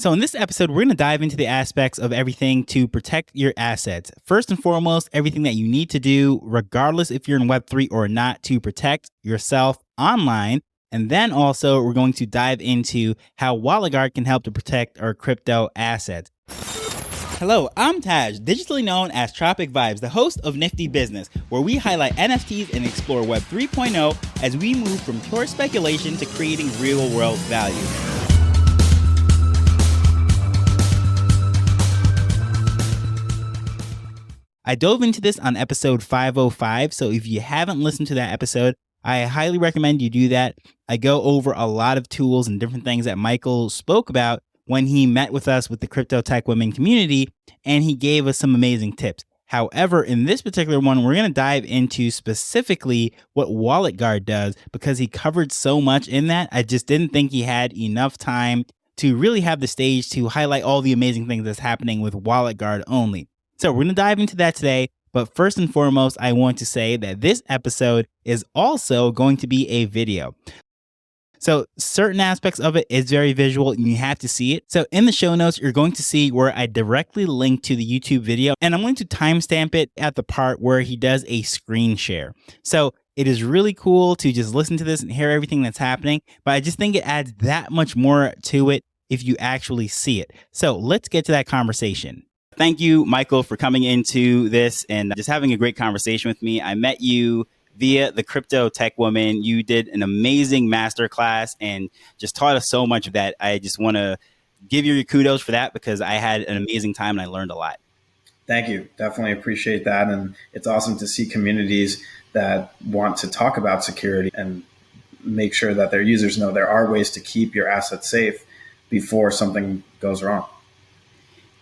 So in this episode, we're going to dive into the aspects of everything to protect your assets. First and foremost, everything that you need to do, regardless if you're in Web3 or not, to protect yourself online. And then also, we're going to dive into how WalletGuard can help to protect our crypto assets. Hello, I'm Taj, digitally known as Tropic Vibes, the host of Nifty Business, where we highlight NFTs and explore Web 3.0 as we move from pure speculation to creating real-world value. I dove into this on episode 505, so if you haven't listened to that episode, I highly recommend you do that. I go over a lot of tools and different things that Michael spoke about when he met with us with the Crypto Tech Women community, and he gave us some amazing tips. However, in this particular one, we're going to dive into specifically what WalletGuard does because he covered so much in that. I just didn't think he had enough time to really have the stage to highlight all the amazing things that's happening with WalletGuard only. So we're going to dive into that today. But first and foremost, I want to say that this episode is also going to be a video. So certain aspects of it is very visual and you have to see it. So in the show notes, you're going to see where I directly link to the YouTube video, and I'm going to timestamp it at the part where he does a screen share. So it is really cool to just listen to this and hear everything that's happening, but I just think it adds that much more to it if you actually see it. So let's get to that conversation. Thank you, Michael, for coming into this and just having a great conversation with me. I met you via the Crypto Tech Woman. You did an amazing masterclass and just taught us so much of that. I just want to give you your kudos for that because I had an amazing time and I learned a lot. Thank you. Definitely appreciate that. And it's awesome to see communities that want to talk about security and make sure that their users know there are ways to keep your assets safe before something goes wrong.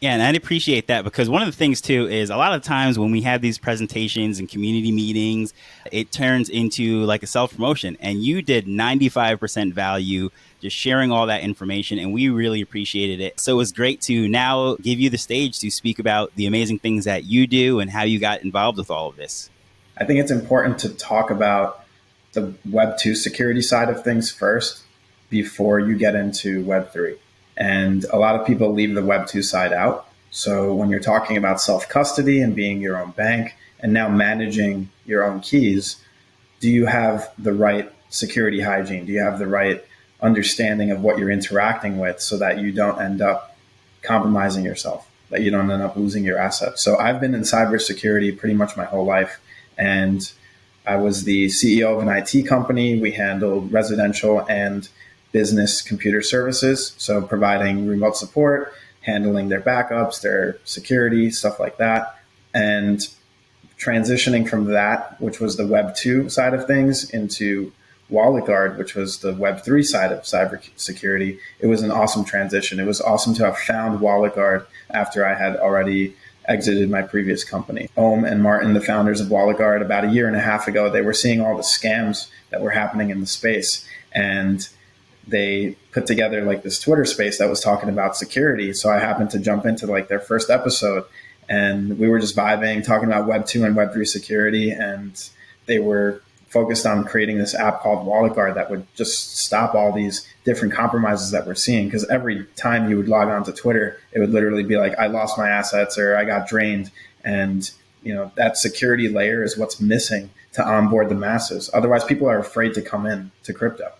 Yeah, and I'd appreciate that because one of the things, too, is a lot of times when we have these presentations and community meetings, it turns into like a self-promotion. And you did 95% value just sharing all that information, and we really appreciated it. So it was great to now give you the stage to speak about the amazing things that you do and how you got involved with all of this. I think it's important to talk about the Web 2 security side of things first before you get into Web 3. And a lot of people leave the Web 2 side out. So when you're talking about self-custody and being your own bank and now managing your own keys, do you have the right security hygiene? Do you have the right understanding of what you're interacting with so that you don't end up compromising yourself, that you don't end up losing your assets? So I've been in cybersecurity pretty much my whole life. And I was the CEO of an IT company. We handled residential and business computer services, so providing remote support, handling their backups, their security, stuff like that. And transitioning from that, which was the Web 2 side of things, into WalletGuard, which was the Web 3 side of cybersecurity, it was an awesome transition. It was awesome to have found WalletGuard after I had already exited my previous company. Ohm and Martin, the founders of WalletGuard, about a year and a half ago, they were seeing all the scams that were happening in the space. And they put together like this Twitter space that was talking about security. So I happened to jump into like their first episode and we were just vibing, talking about Web 2 and Web 3 security. And they were focused on creating this app called WalletGuard that would just stop all these different compromises that we're seeing. Because every time you would log on to Twitter, it would literally be like, I lost my assets or I got drained. And that security layer is what's missing to onboard the masses. Otherwise, people are afraid to come in to crypto.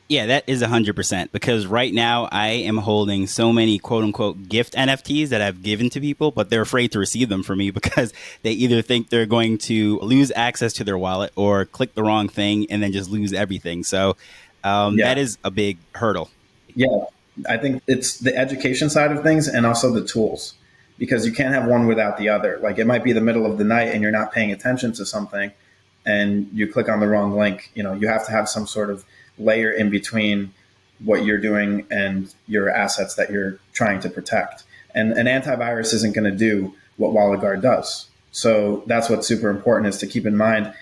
Yeah, that is 100% because right now I am holding so many quote unquote gift NFTs that I've given to people, but they're afraid to receive them from me because they either think they're going to lose access to their wallet or click the wrong thing and then just lose everything. So that is a big hurdle. Yeah, I think it's the education side of things and also the tools because you can't have one without the other. Like it might be the middle of the night and you're not paying attention to something and you click on the wrong link. You have to have some sort of layer in between what you're doing and your assets that you're trying to protect. And an antivirus isn't going to do what WalletGuard does. So that's what's super important is to keep in mind,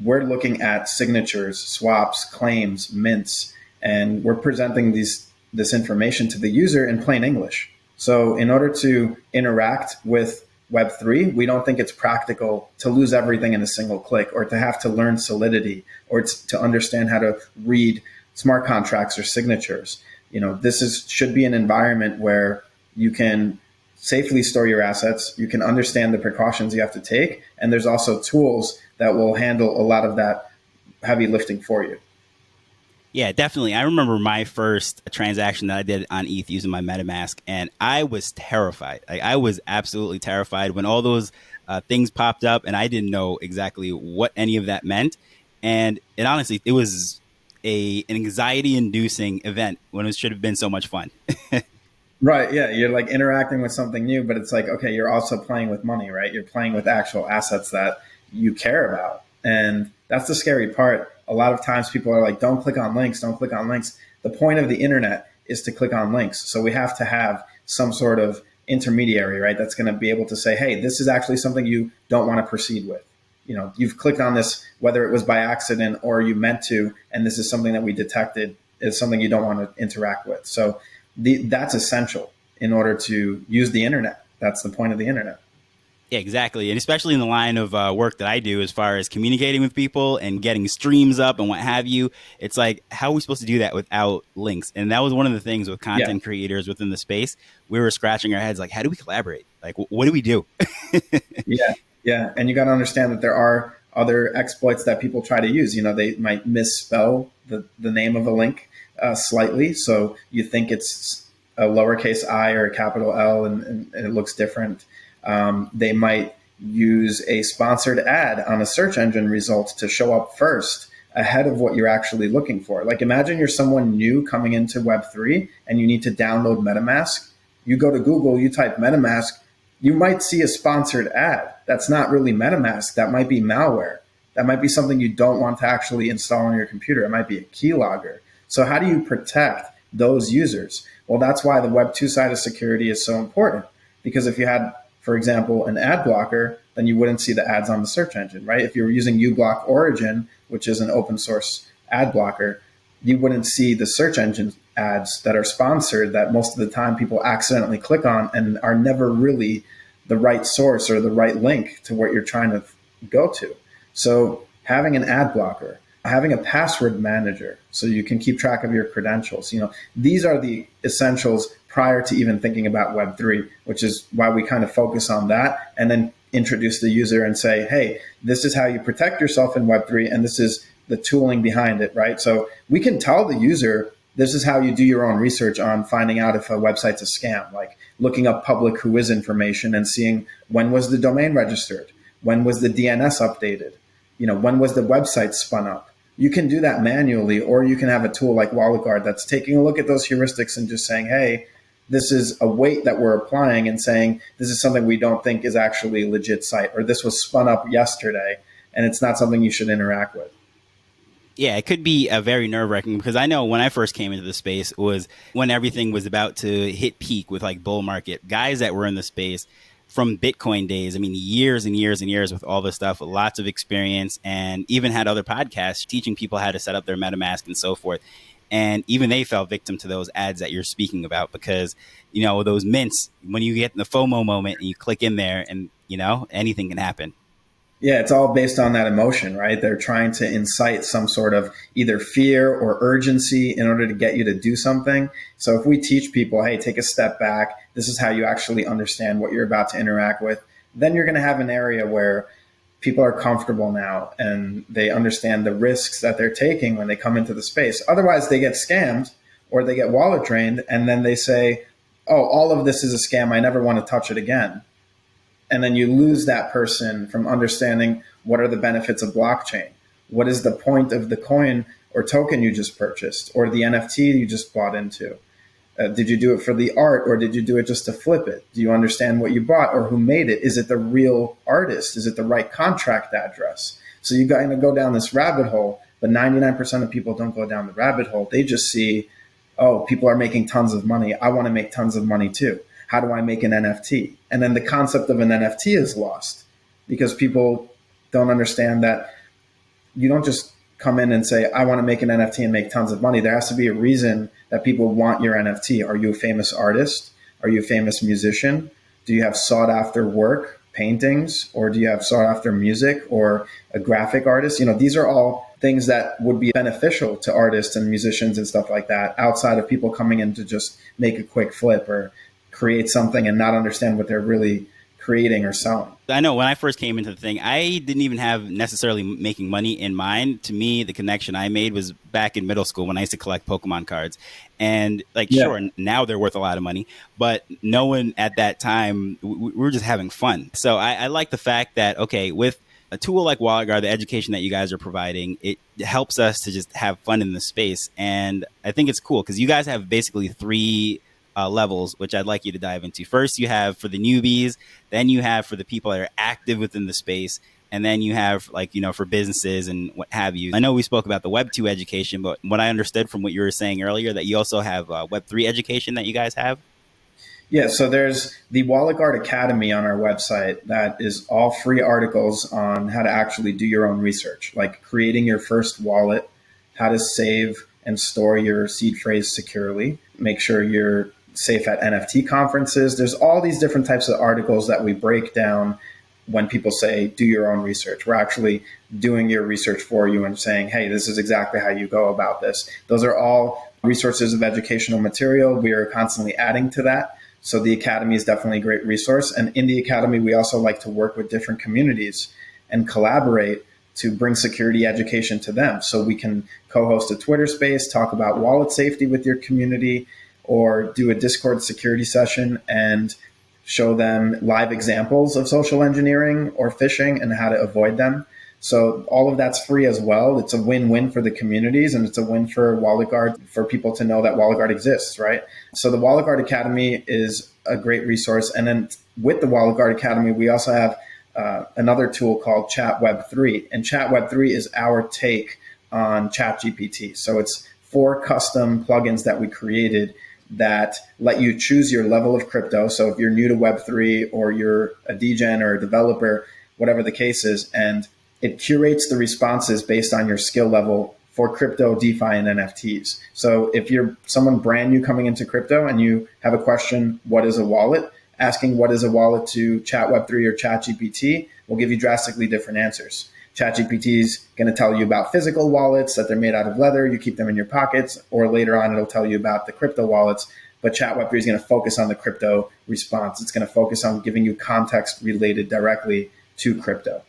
we're looking at signatures, swaps, claims, mints, and we're presenting this information to the user in plain English. So in order to interact with Web3, we don't think it's practical to lose everything in a single click or to have to learn Solidity or to understand how to read smart contracts or signatures. This should be an environment where you can safely store your assets. You can understand the precautions you have to take. And there's also tools that will handle a lot of that heavy lifting for you. Yeah, definitely. I remember my first transaction that I did on ETH using my MetaMask, and I was terrified. Like, I was absolutely terrified when all those things popped up, and I didn't know exactly what any of that meant. And it honestly, it was an anxiety-inducing event when it should have been so much fun. Right. Yeah. You're like interacting with something new, but it's like, okay, you're also playing with money, right? You're playing with actual assets that you care about. And that's the scary part. A lot of times people are like, don't click on links, don't click on links. The point of the internet is to click on links. So we have to have some sort of intermediary, right? That's going to be able to say, hey, this is actually something you don't want to proceed with. You've clicked on this, whether it was by accident or you meant to, and this is something that we detected is something you don't want to interact with. So that's essential in order to use the internet. That's the point of the internet. Yeah, exactly. And especially in the line of work that I do, as far as communicating with people and getting streams up and what have you, it's like, how are we supposed to do that without links? And that was one of the things with Yeah. content creators within the space. We were scratching our heads like, how do we collaborate? Like, what do we do? Yeah. Yeah. And you got to understand that there are other exploits that people try to use. They might misspell the name of a link slightly. So you think it's a lowercase I or a capital L and it looks different. They might use a sponsored ad on a search engine result to show up first ahead of what you're actually looking for. Like, imagine you're someone new coming into Web3 and you need to download MetaMask. You go to Google, you type MetaMask, you might see a sponsored ad. That's not really MetaMask. That might be malware. That might be something you don't want to actually install on your computer. It might be a keylogger. So how do you protect those users? Well, that's why the Web2 side of security is so important. Because if you had, for example, an ad blocker, then you wouldn't see the ads on the search engine, right? If you were using uBlock Origin, which is an open source ad blocker, you wouldn't see the search engine ads that are sponsored that most of the time people accidentally click on and are never really the right source or the right link to what you're trying to go to. So having an ad blocker, having a password manager so you can keep track of your credentials, these are the essentials prior to even thinking about Web3, which is why we kind of focus on that and then introduce the user and say, hey, this is how you protect yourself in Web3 and this is the tooling behind it, right? So we can tell the user, this is how you do your own research on finding out if a website's a scam, like looking up public whois information and seeing when was the domain registered, when was the DNS updated, when was the website spun up. You can do that manually, or you can have a tool like WalletGuard that's taking a look at those heuristics and just saying, hey, this is a weight that we're applying and saying, this is something we don't think is actually a legit site, or this was spun up yesterday and it's not something you should interact with. Yeah, it could be a very nerve wracking because I know when I first came into the space was when everything was about to hit peak with like bull market. Guys that were in the space from Bitcoin days, I mean, years and years and years with all this stuff, with lots of experience, and even had other podcasts teaching people how to set up their MetaMask and so forth. And even they fell victim to those ads that you're speaking about because, those mints, when you get in the FOMO moment and you click in there and, anything can happen. Yeah, it's all based on that emotion, right? They're trying to incite some sort of either fear or urgency in order to get you to do something. So if we teach people, hey, take a step back, this is how you actually understand what you're about to interact with, then you're going to have an area where people are comfortable now and they understand the risks that they're taking when they come into the space. Otherwise, they get scammed or they get wallet drained and then they say, oh, all of this is a scam. I never want to touch it again. And then you lose that person from understanding what are the benefits of blockchain. What is the point of the coin or token you just purchased or the NFT you just bought into? Did you do it for the art or did you do it just to flip it? Do you understand what you bought or who made it? Is it the real artist? Is it the right contract address? So you got to go down this rabbit hole, but 99% of people don't go down the rabbit hole. They just see, oh, people are making tons of money. I want to make tons of money too. How do I make an NFT? And then the concept of an NFT is lost because people don't understand that you don't just come in and say, I want to make an NFT and make tons of money. There has to be a reason that people want your NFT. Are you a famous artist? Are you a famous musician? Do you have sought after work, paintings, or do you have sought after music or a graphic artist? These are all things that would be beneficial to artists and musicians and stuff like that, outside of people coming in to just make a quick flip or create something and not understand what they're really creating or selling. I know when I first came into the thing, I didn't even have necessarily making money in mind. To me, the connection I made was back in middle school when I used to collect Pokemon cards. And like, Yeah. sure, now they're worth a lot of money, but no one at that time, we were just having fun. So I like the fact that, okay, with a tool like Wallet Guard, the education that you guys are providing, it helps us to just have fun in the space. And I think it's cool because you guys have basically three levels, which I'd like you to dive into. First, you have for the newbies, then you have for the people that are active within the space, and then you have like, for businesses and what have you. I know we spoke about the Web 2 education, but what I understood from what you were saying earlier, that you also have Web 3 education that you guys have. Yeah, so there's the Wallet Guard Academy on our website that is all free articles on how to actually do your own research, like creating your first wallet, how to save and store your seed phrase securely, make sure you're safe at NFT conferences. There's all these different types of articles that we break down when people say, do your own research. We're actually doing your research for you and saying, hey, this is exactly how you go about this. Those are all resources of educational material. We are constantly adding to that. So the Academy is definitely a great resource. And in the Academy, we also like to work with different communities and collaborate to bring security education to them. So we can co-host a Twitter space, talk about wallet safety with your community, or do a Discord security session and show them live examples of social engineering or phishing and how to avoid them. So all of that's free as well. It's a win-win for the communities, and it's a win for Wallet Guard, for people to know that Wallet Guard exists, right? So the Wallet Guard Academy is a great resource. And then with the Wallet Guard Academy, we also have another tool called Chat Web 3. And Chat Web 3 is our take on ChatGPT. So it's 4 custom plugins that we created that let you choose your level of crypto. So if you're new to Web3 or you're a degen or a developer, whatever the case is, and it curates the responses based on your skill level for crypto, DeFi, and NFTs. So if you're someone brand new coming into crypto and you have a question, what is a wallet? Asking what is a wallet to Chat Web3 or ChatGPT will give you drastically different answers. ChatGPT is going to tell you about physical wallets, that they're made out of leather, you keep them in your pockets, or later on it'll tell you about the crypto wallets. But Chat Web3 is going to focus on the crypto response. It's going to focus on giving you context related directly to crypto.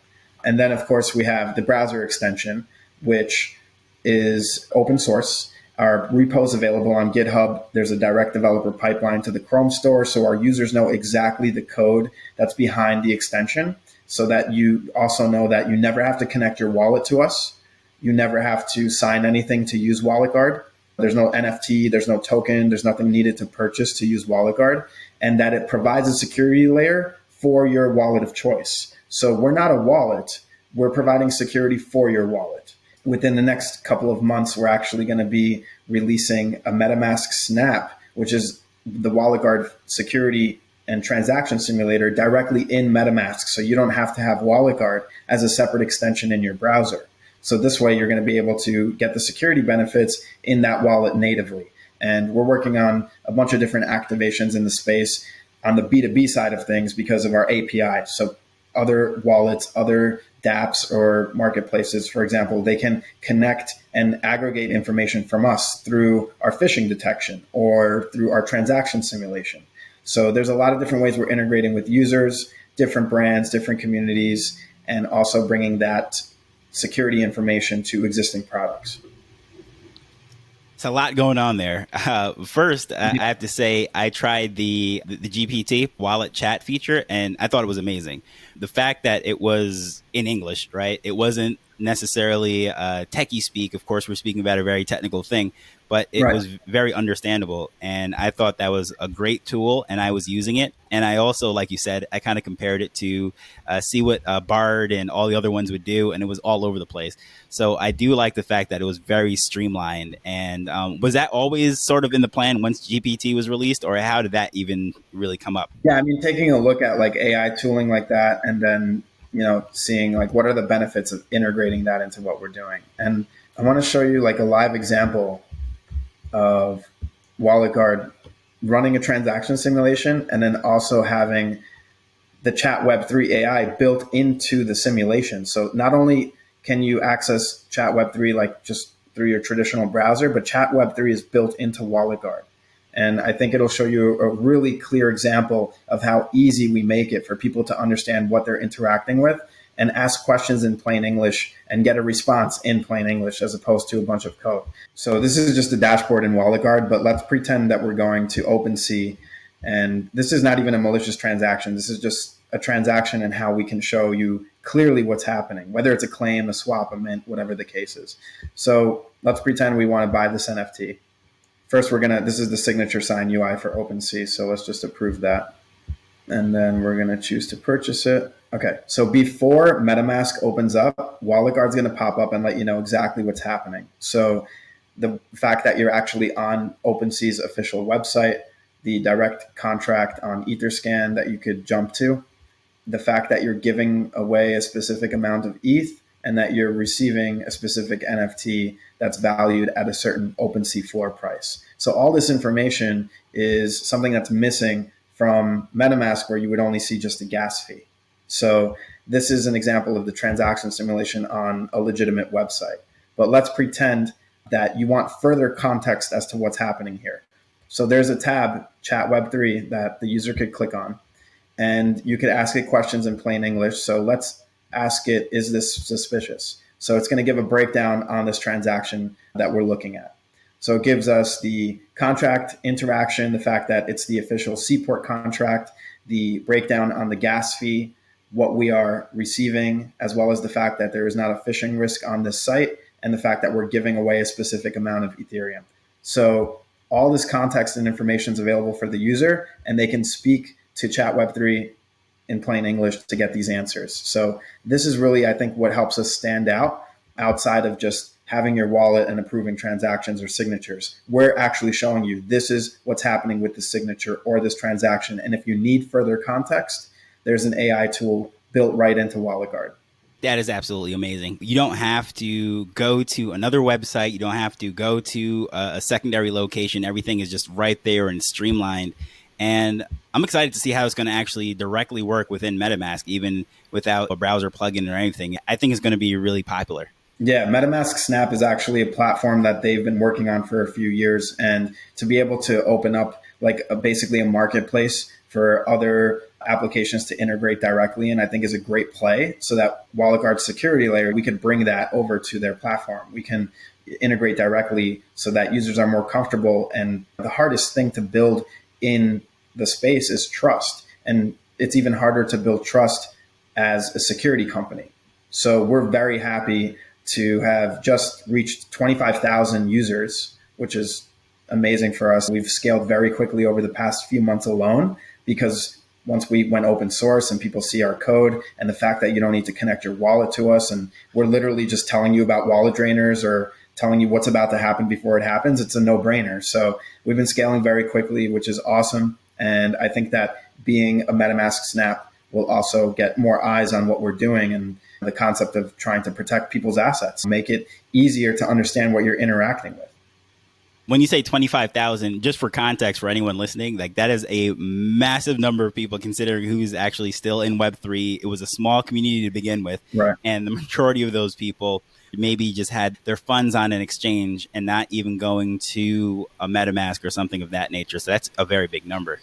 And then, of course, we have the browser extension, which is open source. Our repo is available on GitHub. There's a direct developer pipeline to the Chrome store, so our users know exactly the code that's behind the extension, so that you also know that you never have to connect your wallet to us. You never have to sign anything to use Wallet Guard. There's no NFT, there's no token, there's nothing needed to purchase to use Wallet Guard, and that it provides a security layer for your wallet of choice. So we're not a wallet, we're providing security for your wallet. Within the next couple of months, we're actually going to be releasing a MetaMask Snap, which is the Wallet Guard security and transaction simulator directly in MetaMask. So you don't have to have Wallet Guard as a separate extension in your browser. So this way, you're going to be able to get the security benefits in that wallet natively. And we're working on a bunch of different activations in the space on the B2B side of things because of our API. So other wallets, other dApps or marketplaces, for example, they can connect and aggregate information from us through our phishing detection or through our transaction simulation. So there's a lot of different ways we're integrating with users, different brands, different communities, and also bringing that security information to existing products. It's a lot going on there. First, I have to say I tried the GPT wallet chat feature, and I thought it was amazing. The fact that it was in English, right? It wasn't necessarily techie speak. Of course, we're speaking about a very technical thing, but it Right. was very understandable. And I thought that was a great tool, and I was using it. And I also, like you said, I kind of compared it to see what Bard and all the other ones would do, and it was all over the place. So I do like the fact that it was very streamlined. And was that always sort of in the plan once GPT was released, or how did that even really come up? Yeah, I mean, taking a look at like AI tooling like that, and then seeing like what are the benefits of integrating that into what we're doing. And I want to show you like a live example of Wallet Guard running a transaction simulation, and then also having the Chat Web 3 AI built into the simulation. So not only can you access Chat Web 3 like just through your traditional browser? But Chat Web 3 is built into WalletGuard. And I think it'll show you a really clear example of how easy we make it for people to understand what they're interacting with and ask questions in plain English and get a response in plain English as opposed to a bunch of code. So this is just a dashboard in WalletGuard, but let's pretend that we're going to OpenSea. And this is not even a malicious transaction. This is just a transaction and how we can show you clearly what's happening, whether it's a claim, a swap, a mint, whatever the case is. So let's pretend we want to buy this NFT. First, this is the signature sign UI for OpenSea. So let's just approve that. And then we're going to choose to purchase it. Okay, so before MetaMask opens up, WalletGuard's going to pop up and let you know exactly what's happening. So the fact that you're actually on OpenSea's official website, the direct contract on Etherscan that you could jump to, the fact that you're giving away a specific amount of ETH, and that you're receiving a specific NFT that's valued at a certain OpenSea floor price. So all this information is something that's missing from MetaMask, where you would only see just a gas fee. So this is an example of the transaction simulation on a legitimate website. But let's pretend that you want further context as to what's happening here. So there's a tab, Chat Web 3, that the user could click on, and you could ask it questions in plain English. So let's ask it, is this suspicious? So it's going to give a breakdown on this transaction that we're looking at. So it gives us the contract interaction, the fact that it's the official Seaport contract, the breakdown on the gas fee, what we are receiving, as well as the fact that there is not a phishing risk on this site, and the fact that we're giving away a specific amount of Ethereum. So all this context and information is available for the user, and they can speak to Chat Web 3 in plain English to get these answers. So this is really, I think, what helps us stand out outside of just having your wallet and approving transactions or signatures. We're actually showing you this is what's happening with the signature or this transaction. And if you need further context, there's an AI tool built right into WalletGuard. That is absolutely amazing. You don't have to go to another website. You don't have to go to a secondary location. Everything is just right there and streamlined. And I'm excited to see how it's going to actually directly work within MetaMask, even without a browser plugin or anything. I think it's going to be really popular. Yeah, MetaMask Snap is actually a platform that they've been working on for a few years. And to be able to open up basically a marketplace for other applications to integrate directly in, I think is a great play. So that WalletGuard's security layer, we could bring that over to their platform. We can integrate directly so that users are more comfortable. And the hardest thing to build in the space is trust. And it's even harder to build trust as a security company. So we're very happy to have just reached 25,000 users, which is amazing for us. We've scaled very quickly over the past few months alone, because once we went open source and people see our code and the fact that you don't need to connect your wallet to us, and we're literally just telling you about wallet drainers or telling you what's about to happen before it happens, it's a no-brainer. So we've been scaling very quickly, which is awesome. And I think that being a MetaMask Snap will also get more eyes on what we're doing, and the concept of trying to protect people's assets, make it easier to understand what you're interacting with. When you say 25,000, just for context for anyone listening, that is a massive number of people considering who's actually still in Web3. It was a small community to begin with. Right. And the majority of those people maybe just had their funds on an exchange and not even going to a MetaMask or something of that nature. So that's a very big number.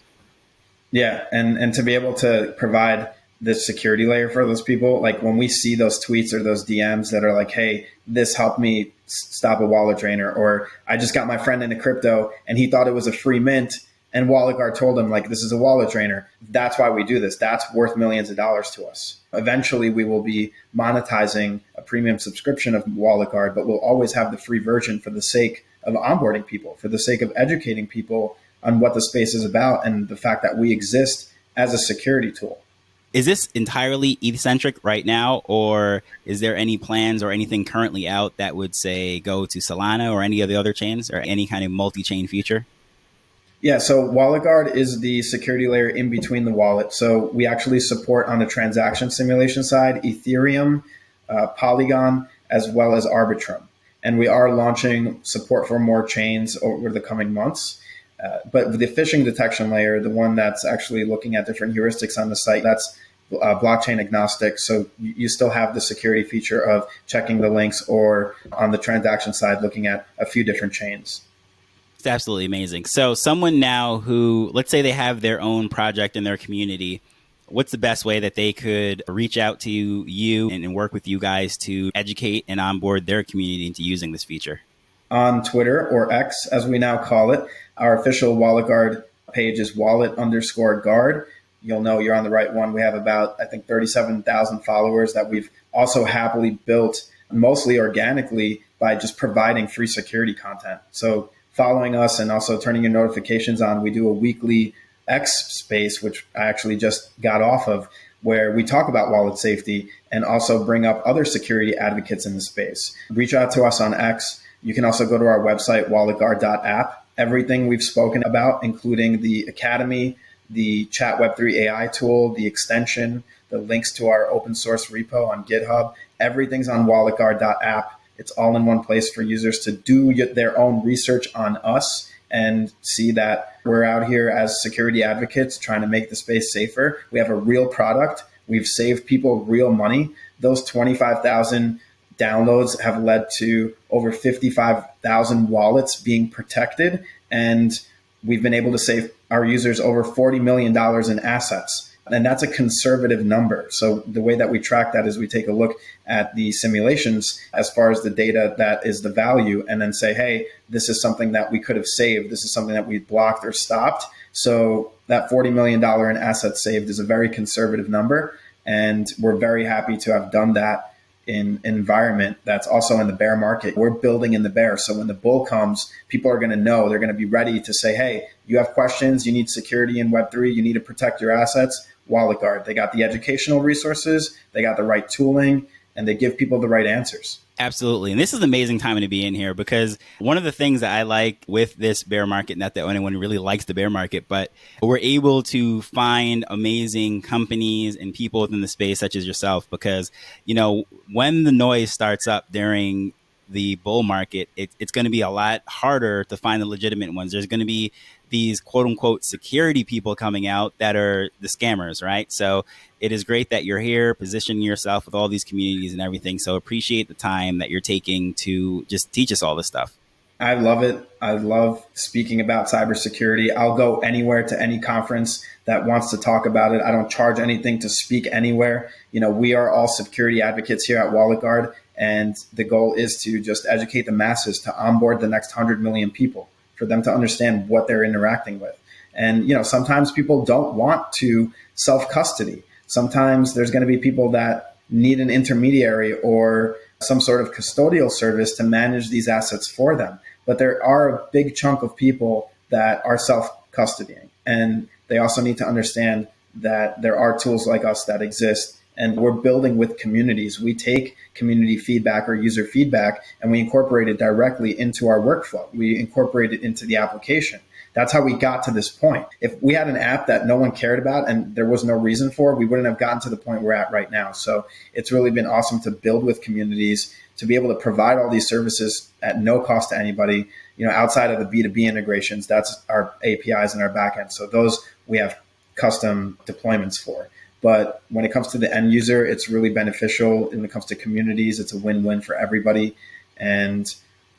Yeah. And to be able to provide this security layer for those people, like when we see those tweets or those DMs that are like, hey, this helped me stop a wallet drainer, or I just got my friend into crypto and he thought it was a free mint and WalletGuard told him this is a wallet drainer. That's why we do this. That's worth millions of dollars to us. Eventually we will be monetizing a premium subscription of WalletGuard, but we'll always have the free version for the sake of onboarding people, for the sake of educating people on what the space is about and the fact that we exist as a security tool. Is this entirely ETH-centric right now, or is there any plans or anything currently out that would say go to Solana or any of the other chains or any kind of multi-chain feature? Yeah, so WalletGuard is the security layer in between the wallet. So we actually support on the transaction simulation side, Ethereum, Polygon, as well as Arbitrum. And we are launching support for more chains over the coming months. But the phishing detection layer, the one that's actually looking at different heuristics on the site, that's blockchain agnostic. So you still have the security feature of checking the links, or on the transaction side, looking at a few different chains. It's absolutely amazing. So someone now who, let's say they have their own project in their community, what's the best way that they could reach out to you and work with you guys to educate and onboard their community into using this feature? On Twitter, or X as we now call it, our official Wallet Guard page is wallet_guard. You'll know you're on the right one. We have about, I think, 37,000 followers that we've also happily built, mostly organically, by just providing free security content. So following us and also turning your notifications on, we do a weekly X space, which I actually just got off of, where we talk about wallet safety and also bring up other security advocates in the space. Reach out to us on X. You can also go to our website, walletguard.app. Everything we've spoken about, including the Academy, the Chat Web3 AI tool, the extension, the links to our open source repo on GitHub, everything's on walletguard.app. It's all in one place for users to do their own research on us and see that we're out here as security advocates trying to make the space safer. We have a real product. We've saved people real money. Those 25,000 downloads have led to over 55,000 wallets being protected. And we've been able to save our users over $40 million in assets. And that's a conservative number. So the way that we track that is we take a look at the simulations as far as the data that is the value, and then say, hey, this is something that we could have saved. This is something that we blocked or stopped. So that $40 million in assets saved is a very conservative number. And we're very happy to have done that in an environment that's also in the bear market. We're building in the bear. So when the bull comes, people are going to know, they're going to be ready to say, hey, you have questions, you need security in Web3, you need to protect your assets. Wallet Guard. They got the educational resources, they got the right tooling, and they give people the right answers. Absolutely. And this is an amazing time to be in here, because one of the things that I like with this bear market, not that anyone really likes the bear market, but we're able to find amazing companies and people within the space such as yourself, because, you know, when the noise starts up during the bull market, it's going to be a lot harder to find the legitimate ones. There's going to be these quote unquote security people coming out that are the scammers, right? So it is great that you're here positioning yourself with all these communities and everything. So appreciate the time that you're taking to just teach us all this stuff. I love it. I love speaking about cybersecurity. I'll go anywhere to any conference that wants to talk about it. I don't charge anything to speak anywhere. You know, we are all security advocates here at Wallet Guard, and the goal is to just educate the masses to onboard the next 100 million people, for them to understand what they're interacting with. And, you know, sometimes people don't want to self-custody. Sometimes there's going to be people that need an intermediary or some sort of custodial service to manage these assets for them. But there are a big chunk of people that are self-custodying. And they also need to understand that there are tools like us that exist, and we're building with communities. We take community feedback or user feedback and we incorporate it directly into our workflow. We incorporate it into the application. That's how we got to this point. If we had an app that no one cared about and there was no reason for, we wouldn't have gotten to the point we're at right now. So it's really been awesome to build with communities, to be able to provide all these services at no cost to anybody, you know, outside of the B2B integrations. That's our APIs and our backend. So those we have custom deployments for. But when it comes to the end user, it's really beneficial. When it comes to communities, it's a win-win for everybody. And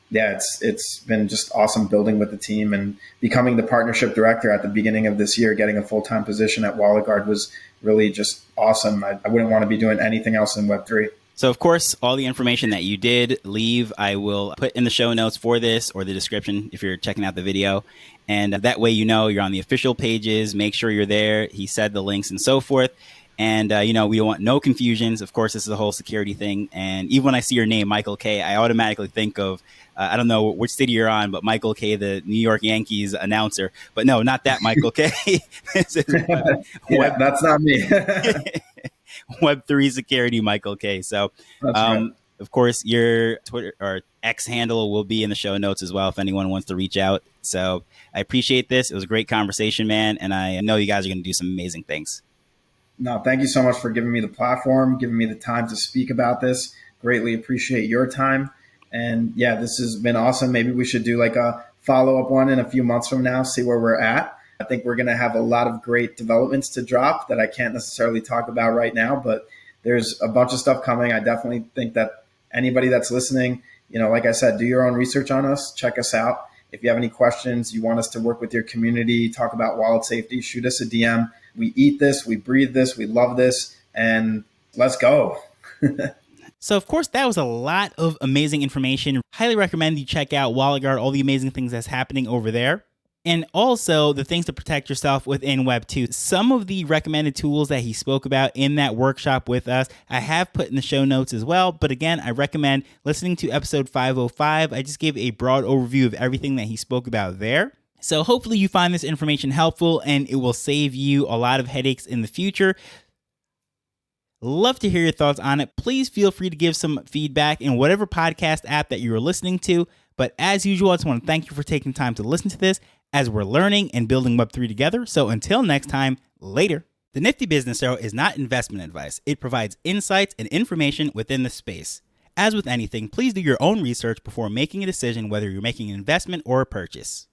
yeah, it's been just awesome building with the team, and becoming the partnership director at the beginning of this year, getting a full-time position at Wallet Guard was really just awesome. I wouldn't want to be doing anything else in Web3. So, of course, all the information that you did leave, I will put in the show notes for this, or the description if you're checking out the video. And that way, you know, you're on the official pages. Make sure you're there. He said the links and so forth. And, you know, we don't want no confusions. Of course, this is a whole security thing. And even when I see your name, Michael K., I automatically think of, I don't know which city you're on, but Michael K., the New York Yankees announcer. But no, not that Michael K. This is That's not me. Web3 security, Michael K. So, right. Of course, your Twitter or X handle will be in the show notes as well if anyone wants to reach out. So I appreciate this. It was a great conversation, man. And I know you guys are going to do some amazing things. No, thank you so much for giving me the platform, giving me the time to speak about this. Greatly appreciate your time. And yeah, this has been awesome. Maybe we should do like a follow-up one in a few months from now, see where we're at. I think we're going to have a lot of great developments to drop that I can't necessarily talk about right now, but there's a bunch of stuff coming. I definitely think that anybody that's listening, like I said, do your own research on us, check us out. If you have any questions, you want us to work with your community, talk about wallet safety, shoot us a DM. We eat this, we breathe this, we love this, and let's go. So, of course, that was a lot of amazing information. Highly recommend you check out WalletGuard, all the amazing things that's happening over there. And also the things to protect yourself within Web 2. Some of the recommended tools that he spoke about in that workshop with us, I have put in the show notes as well. But again, I recommend listening to episode 505. I just gave a broad overview of everything that he spoke about there. So hopefully you find this information helpful and it will save you a lot of headaches in the future. Love to hear your thoughts on it. Please feel free to give some feedback in whatever podcast app that you're listening to. But as usual, I just want to thank you for taking time to listen to this as we're learning and building Web3 together. So until next time, later. The Nifty Business Arrow is not investment advice. It provides insights and information within the space. As with anything, please do your own research before making a decision whether you're making an investment or a purchase.